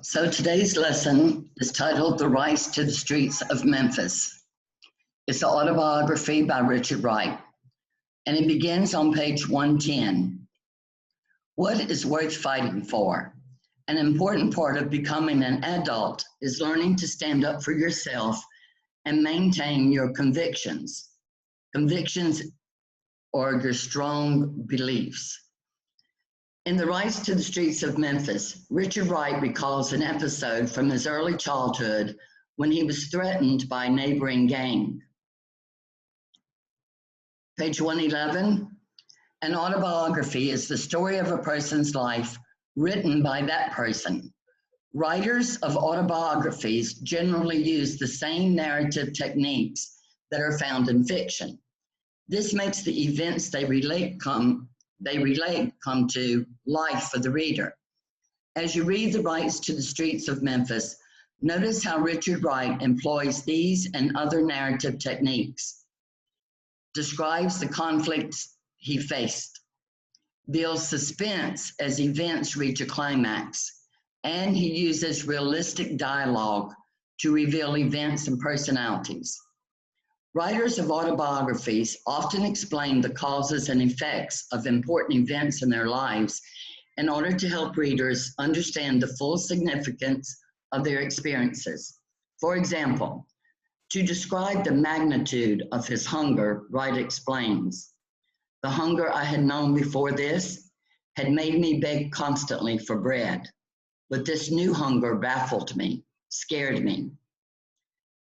So today's lesson is titled The Rise to the Streets of Memphis. It's an autobiography by Richard Wright, and it begins on page 110. What is worth fighting for? An important part of becoming an adult is learning to stand up for yourself and maintain your convictions. Convictions are your strong beliefs. In The Rise to the Streets of Memphis, Richard Wright recalls an episode from his early childhood when he was threatened by a neighboring gang. Page 111, an autobiography is the story of a person's life written by that person. Writers of autobiographies generally use the same narrative techniques that are found in fiction. This makes the events they relate come to life for the reader. As you read The Rise to the Streets of Memphis, notice how Richard Wright employs these and other narrative techniques, describes the conflicts he faced, builds suspense as events reach a climax, and he uses realistic dialogue to reveal events and personalities. Writers of autobiographies often explain the causes and effects of important events in their lives in order to help readers understand the full significance of their experiences. For example, to describe the magnitude of his hunger, Wright explains, "The hunger I had known before this had made me beg constantly for bread, but this new hunger baffled me, scared me."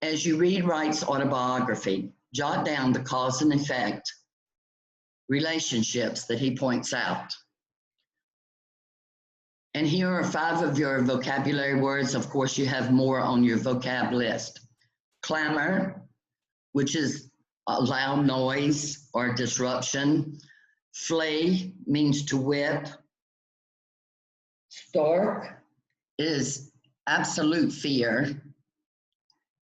As you read Wright's autobiography, jot down the cause and effect relationships that he points out. And here are 5 of your vocabulary words. Of course, you have more on your vocab list. Clamor, which is a loud noise or disruption. Flee means to whip. Stark is absolute fear.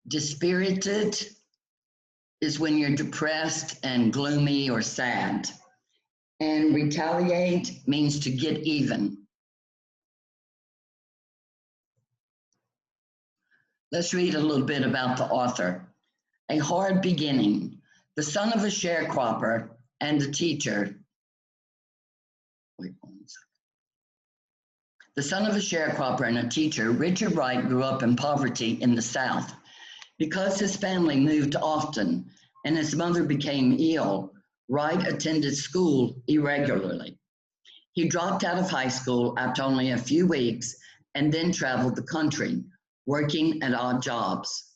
Dispirited is when you're depressed and gloomy or sad. And retaliate means to get even. Let's read a little bit about the author. A hard beginning. The son of a sharecropper and a teacher. The son of a sharecropper and a teacher, Richard Wright grew up in poverty in the South. Because his family moved often and his mother became ill, Wright attended school irregularly. He dropped out of high school after only a few weeks and then traveled the country, working at odd jobs.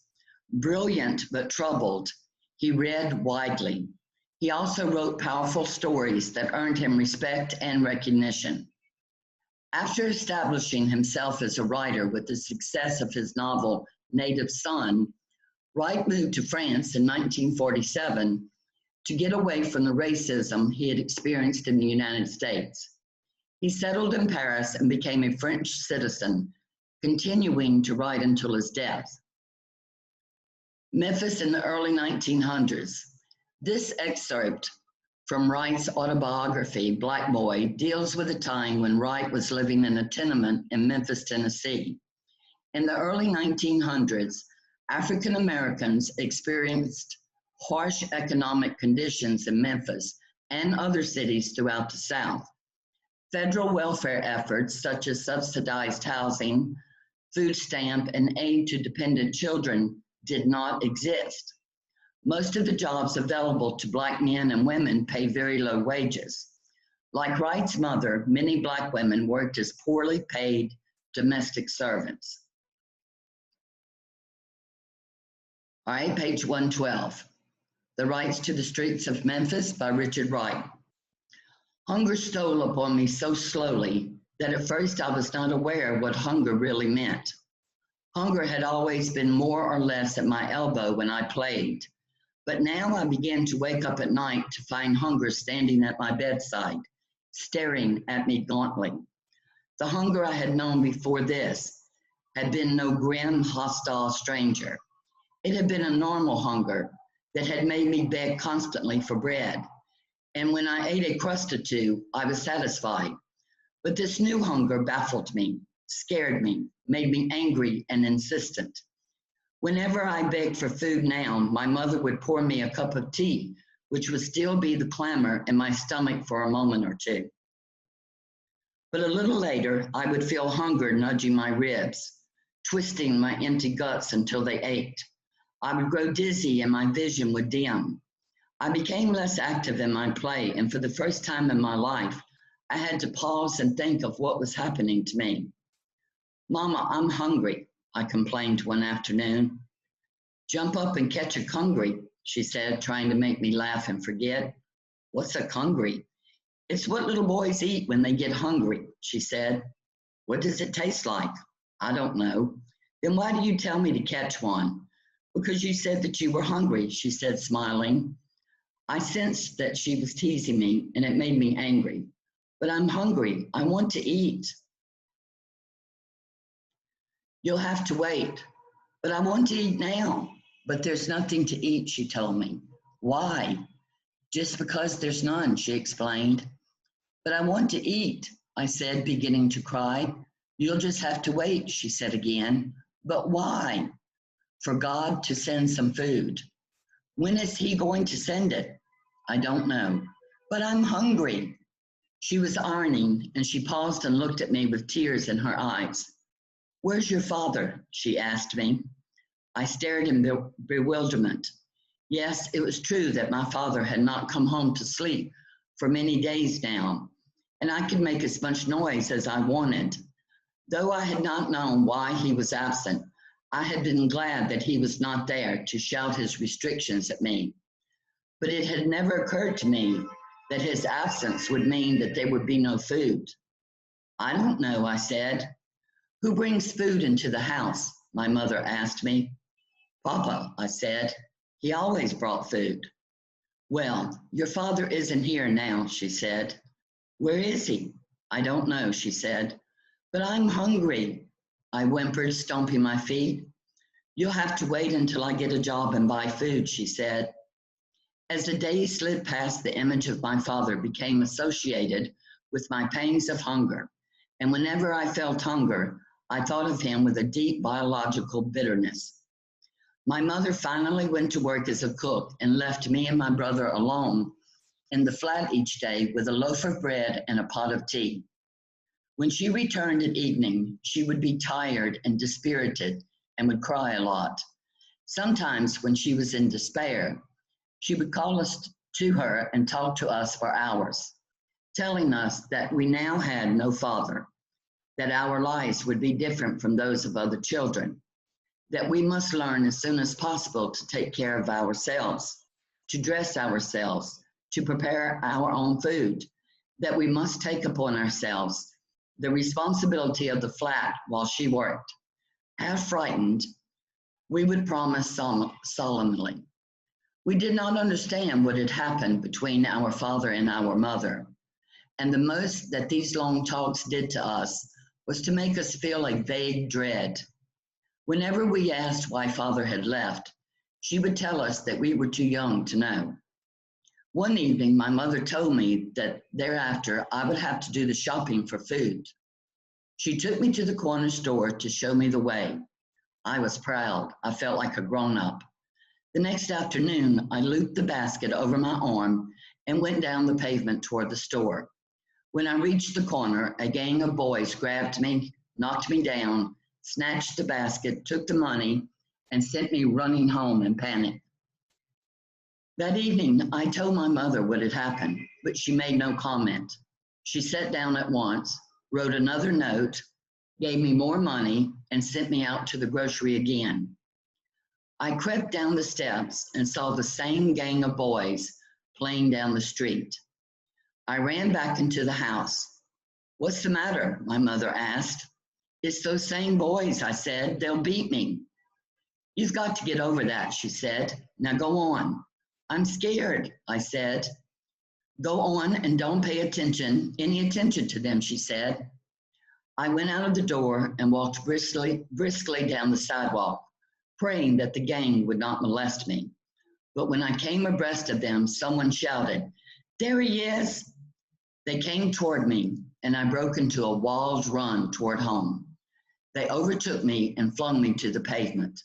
Brilliant but troubled, he read widely. He also wrote powerful stories that earned him respect and recognition. After establishing himself as a writer with the success of his novel, Native Son, Wright moved to France in 1947 to get away from the racism he had experienced in the United States. He settled in Paris and became a French citizen, continuing to write until his death. Memphis in the early 1900s. This excerpt from Wright's autobiography, Black Boy, deals with a time when Wright was living in a tenement in Memphis, Tennessee. In the early 1900s, African Americans experienced harsh economic conditions in Memphis and other cities throughout the South. Federal welfare efforts such as subsidized housing, food stamp, and aid to dependent children did not exist. Most of the jobs available to Black men and women paid very low wages. Like Wright's mother, many Black women worked as poorly paid domestic servants. All right, page 112. The Rise to the Streets of Memphis by Richard Wright. Hunger stole upon me so slowly that at first I was not aware what hunger really meant. Hunger had always been more or less at my elbow when I played, but now I began to wake up at night to find hunger standing at my bedside, staring at me gauntly. The hunger I had known before this had been no grim, hostile stranger. It had been a normal hunger that had made me beg constantly for bread. And when I ate a crust or two, I was satisfied. But this new hunger baffled me, scared me, made me angry and insistent. Whenever I begged for food now, my mother would pour me a cup of tea, which would still be the clamor in my stomach for a moment or two. But a little later, I would feel hunger nudging my ribs, twisting my empty guts until they ached. I would grow dizzy and my vision would dim. I became less active in my play, and for the first time in my life, I had to pause and think of what was happening to me. "Mama, I'm hungry," I complained one afternoon. "Jump up and catch a hungry," she said, trying to make me laugh and forget. "What's a hungry?" "It's what little boys eat when they get hungry," she said. "What does it taste like?" "I don't know." "Then why do you tell me to catch one?" "Because you said that you were hungry," she said, smiling. I sensed that she was teasing me, and it made me angry. "But I'm hungry. I want to eat." "You'll have to wait." "But I want to eat now." "But there's nothing to eat," she told me. "Why?" "Just because there's none," she explained. "But I want to eat," I said, beginning to cry. "You'll just have to wait," she said again. "But why?" "For God to send some food." "When is he going to send it?" "I don't know." "But I'm hungry." She was ironing, and she paused and looked at me with tears in her eyes. "Where's your father?" she asked me. I stared in bewilderment. Yes, it was true that my father had not come home to sleep for many days now, and I could make as much noise as I wanted. Though I had not known why he was absent, I had been glad that he was not there to shout his restrictions at me. But it had never occurred to me that his absence would mean that there would be no food. "I don't know," I said. "Who brings food into the house?" my mother asked me. "Papa," I said. "He always brought food." "Well, your father isn't here now," she said. "Where is he?" "I don't know," she said. "But I'm hungry," I whimpered, stomping my feet. "You'll have to wait until I get a job and buy food," she said. As the days slid past, the image of my father became associated with my pangs of hunger, and whenever I felt hunger, I thought of him with a deep biological bitterness. My mother finally went to work as a cook and left me and my brother alone in the flat each day with a loaf of bread and a pot of tea. When she returned at evening, she would be tired and dispirited and would cry a lot. Sometimes when she was in despair, she would call us to her and talk to us for hours, telling us that we now had no father, that our lives would be different from those of other children, that we must learn as soon as possible to take care of ourselves, to dress ourselves, to prepare our own food, that we must take upon ourselves the responsibility of the flat while she worked. Half frightened, we would promise solemnly. We did not understand what had happened between our father and our mother, and the most that these long talks did to us was to make us feel a vague dread. Whenever we asked why father had left, she would tell us that we were too young to know. One evening, my mother told me that thereafter I would have to do the shopping for food. She took me to the corner store to show me the way. I was proud. I felt like a grown-up. The next afternoon, I looped the basket over my arm and went down the pavement toward the store. When I reached the corner, a gang of boys grabbed me, knocked me down, snatched the basket, took the money, and sent me running home in panic. That evening, I told my mother what had happened, but she made no comment. She sat down at once, wrote another note, gave me more money, and sent me out to the grocery again. I crept down the steps and saw the same gang of boys playing down the street. I ran back into the house. "What's the matter?" my mother asked. "It's those same boys," I said. "They'll beat me." "You've got to get over that," she said. "Now go on." "I'm scared," I said. "Go on and don't pay any attention to them," she said. I went out of the door and walked briskly down the sidewalk, praying that the gang would not molest me. But when I came abreast of them, someone shouted, "There he is!" They came toward me, and I broke into a wild run toward home. They overtook me and flung me to the pavement.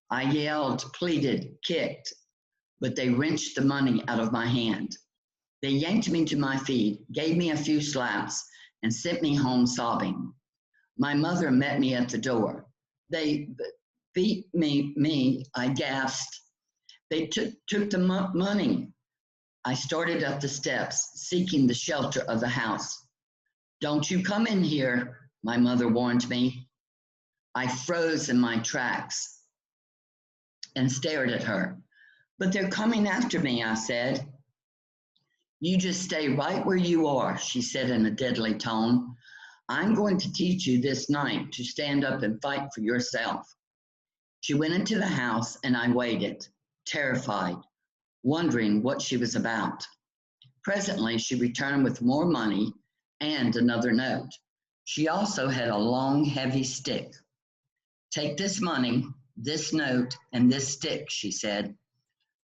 I yelled, pleaded, kicked, but they wrenched the money out of my hand. They yanked me to my feet, gave me a few slaps, and sent me home sobbing. My mother met me at the door. They beat me, I gasped. They took the money. I started up the steps, seeking the shelter of the house. Don't you come in here, my mother warned me. I froze in my tracks and stared at her. But they're coming after me, I said. You just stay right where you are, she said in a deadly tone. I'm going to teach you this night to stand up and fight for yourself. She went into the house and I waited, terrified, wondering what she was about. Presently, she returned with more money and another note. She also had a long, heavy stick. Take this money, this note, and this stick, she said.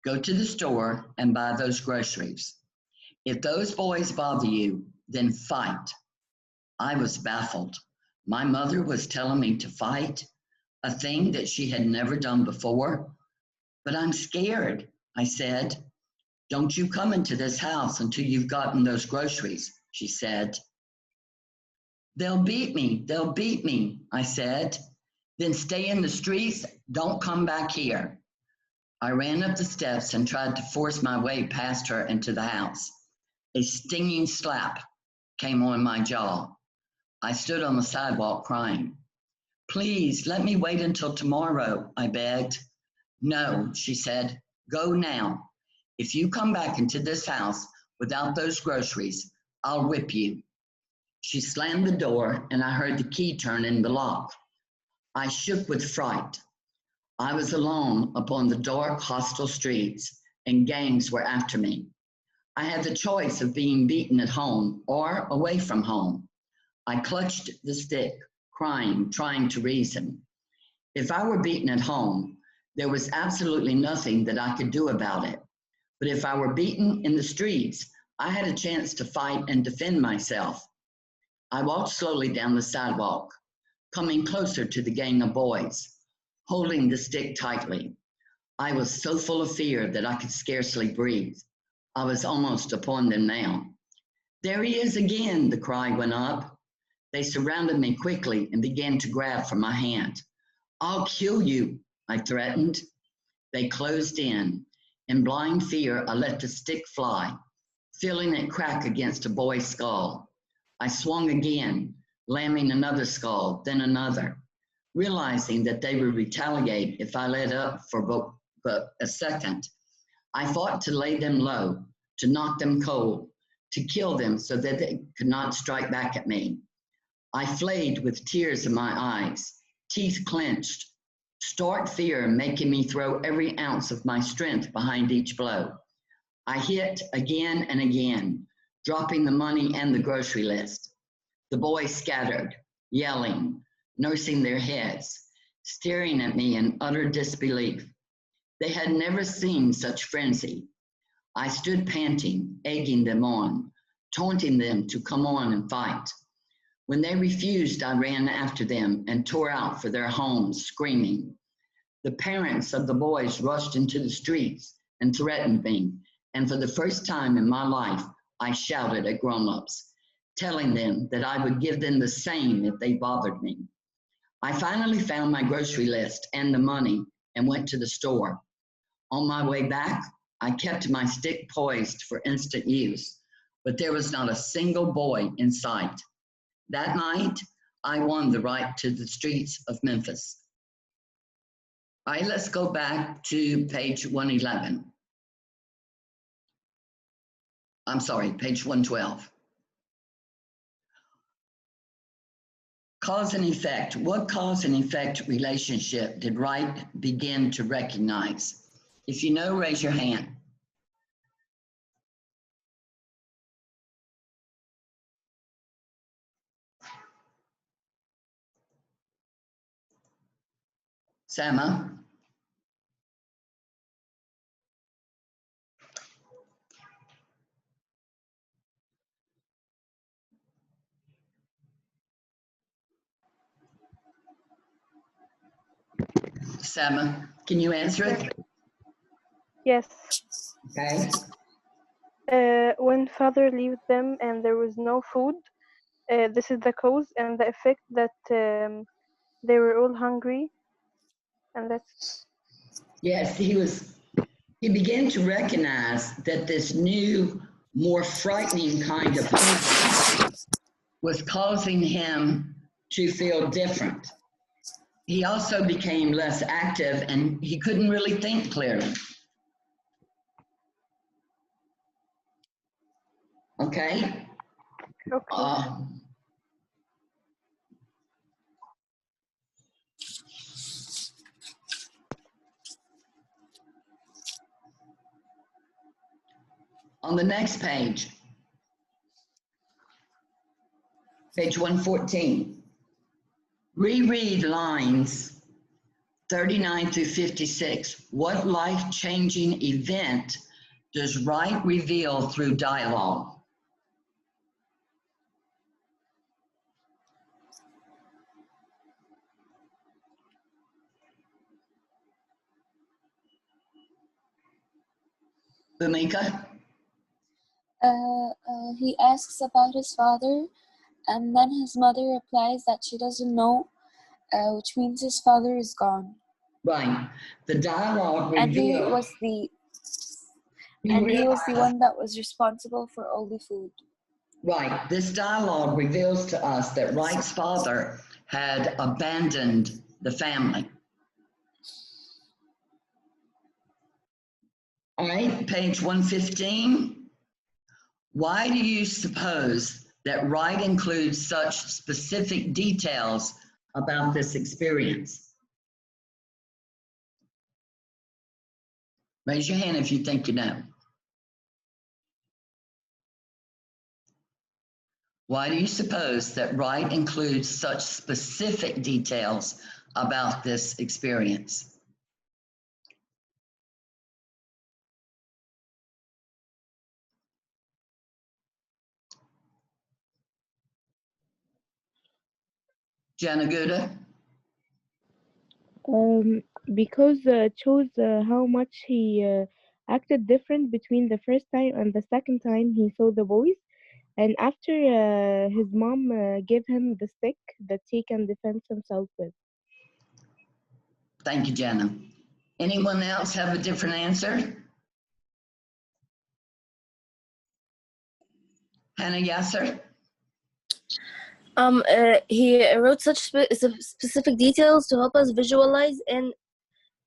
Go to the store and buy those groceries. If those boys bother you, then fight. I was baffled. My mother was telling me to fight, a thing that she had never done before. But I'm scared, I said. Don't you come into this house until you've gotten those groceries, she said. They'll beat me, I said. Then stay in the streets, don't come back here. I ran up the steps and tried to force my way past her into the house. A stinging slap came on my jaw. I stood on the sidewalk crying. Please, let me wait until tomorrow, I begged. No, she said, go now. If you come back into this house without those groceries, I'll whip you. She slammed the door and I heard the key turn in the lock. I shook with fright. I was alone upon the dark, hostile streets, and gangs were after me. I had the choice of being beaten at home or away from home. I clutched the stick, crying, trying to reason. If I were beaten at home, there was absolutely nothing that I could do about it. But if I were beaten in the streets, I had a chance to fight and defend myself. I walked slowly down the sidewalk, coming closer to the gang of boys, holding the stick tightly. I was so full of fear that I could scarcely breathe. I was almost upon them now. There he is again, the cry went up. They surrounded me quickly and began to grab for my hand. I'll kill you, I threatened. They closed in. In blind fear, I let the stick fly, feeling it crack against a boy's skull. I swung again, lamming another skull, then another. Realizing that they would retaliate if I let up for but a second, I fought to lay them low, to knock them cold, to kill them so that they could not strike back at me. I flayed with tears in my eyes, teeth clenched, stark fear making me throw every ounce of my strength behind each blow. I hit again and again, dropping the money and the grocery list. The boys scattered, yelling, nursing their heads, staring at me in utter disbelief. They had never seen such frenzy. I stood panting, egging them on, taunting them to come on and fight. When they refused, I ran after them and tore out for their homes, screaming. The parents of the boys rushed into the streets and threatened me, and for the first time in my life, I shouted at grown-ups, telling them that I would give them the same if they bothered me. I finally found my grocery list and the money and went to the store. On my way back, I kept my stick poised for instant use, but there was not a single boy in sight. That night, I won the right to the streets of Memphis. All right, let's go back to page 111. I'm sorry, page 112. Cause and effect. What cause and effect relationship did Wright begin to recognize? If you know, raise your hand. Sama? Sama, can you answer it? Yes. Okay. When father left them and there was no food, this is the cause and the effect that they were all hungry, and that's Yes, he began to recognize that this new, more frightening kind of hunger was causing him to feel different. He also became less active and he couldn't really think clearly. Okay? okay. On the next page, page 114, reread lines 39 through 56. What life-changing event does Wright reveal through dialogue? Bhumika? He asks about his father, and then his mother replies that she doesn't know, which means his father is gone. Right. The dialogue And he reveals. was the one that was responsible for all the food. Right. This dialogue reveals to us that Wright's father had abandoned the family. All right, page 115. Why do you suppose that Wright includes such specific details about this experience? Raise your hand if you think you know. Why do you suppose that Wright includes such specific details about this experience? Janaguda? Because it shows how much he acted different between the first time and the second time he saw the boys. And after his mom gave him the stick that he can defend himself with. Thank you, Jana. Anyone else have a different answer? Hannah Yasser? He wrote such specific details to help us visualize and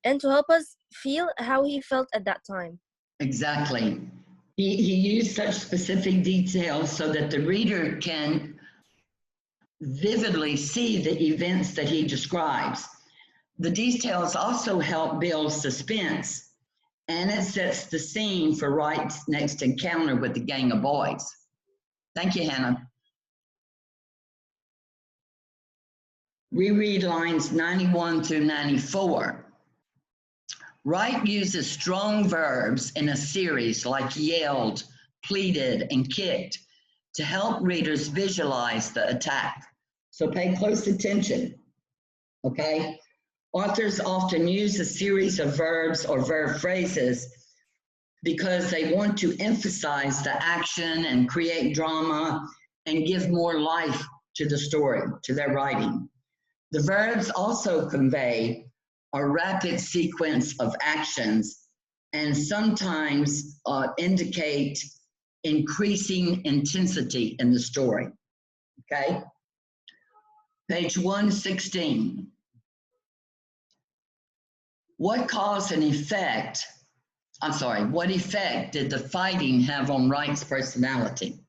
to help us feel how he felt at that time. Exactly. He used such specific details so that the reader can vividly see the events that he describes. The details also help build suspense, and it sets the scene for Wright's next encounter with the gang of boys. Thank you, Hannah. Reread lines 91 through 94. Wright uses strong verbs in a series like yelled, pleaded, and kicked to help readers visualize the attack. So pay close attention, okay? Authors often use a series of verbs or verb phrases because they want to emphasize the action and create drama and give more life to the story, to their writing. The verbs also convey a rapid sequence of actions and sometimes indicate increasing intensity in the story, okay? Page 116. What effect did the fighting have on Wright's personality?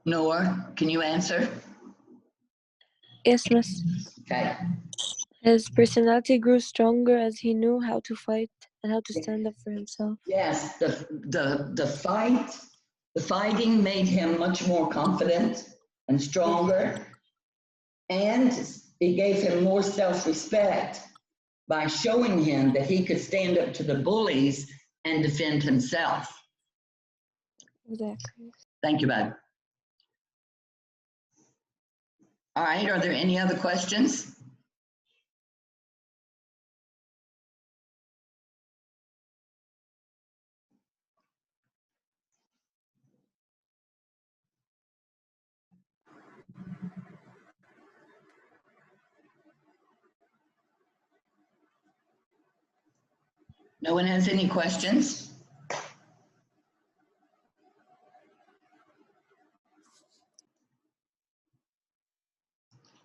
Noah, can you answer? Yes, miss. Okay. His personality grew stronger as he knew how to fight and how to stand up for himself. Yes, the fighting made him much more confident and stronger, and it gave him more self-respect by showing him that he could stand up to the bullies and defend himself. Exactly. Thank you, Bob. All right, are there any other questions? No one has any questions?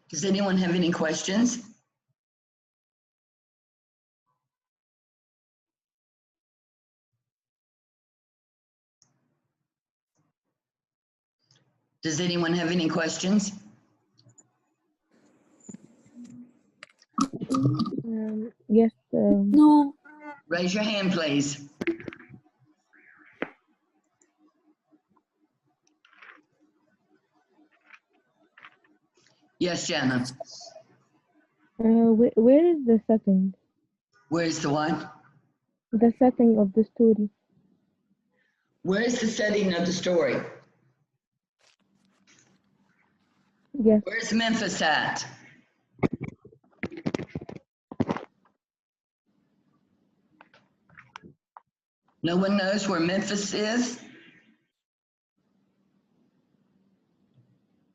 Does anyone have any questions? Does anyone have any questions? Yes. No. Raise your hand, please. Yes, Jana. Where is the setting? Where's the what? The setting of the story. Where's the setting of the story? Yes. Where's Memphis at? No one knows where Memphis is?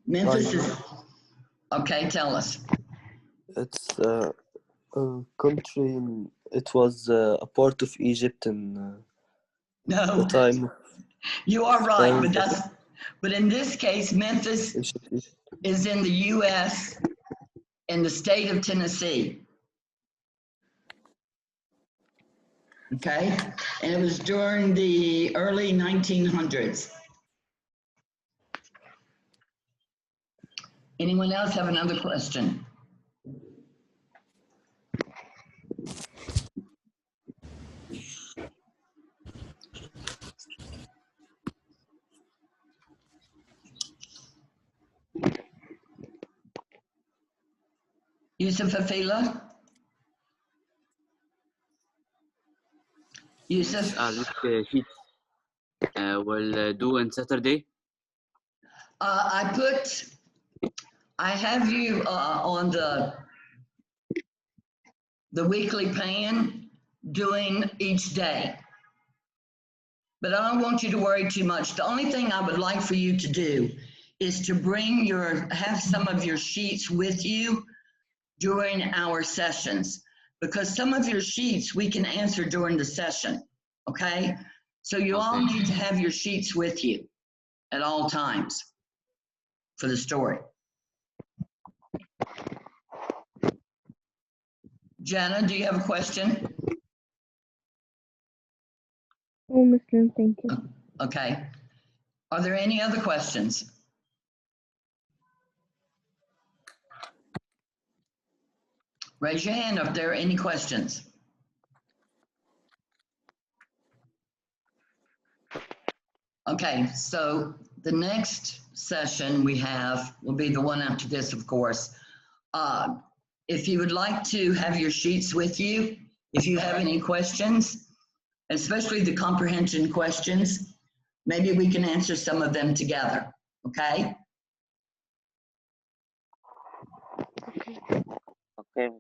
Memphis is, okay, tell us. It's a country. It was a part of Egypt in the No, time. you are right, Time but in this case, Memphis Egypt. is in the U.S. in the state of Tennessee. Okay, and it was during the early 1900s. Anyone else have another question? Yusuf Afila? Yusuf? This sheet will do on Saturday. I have you on the weekly plan doing each day. But I don't want you to worry too much. The only thing I would like for you to do is to have some of your sheets with you during our sessions, because some of your sheets we can answer during the session, okay? So you all need to have your sheets with you at all times for the story. Jana, do you have a question? Oh, Muslim, thank you. Okay. Are there any other questions? Raise your hand if there are any questions. Okay, so the next session we have will be the one after this, of course. If you would like to have your sheets with you, if you have any questions, especially the comprehension questions, maybe we can answer some of them together, okay? Okay.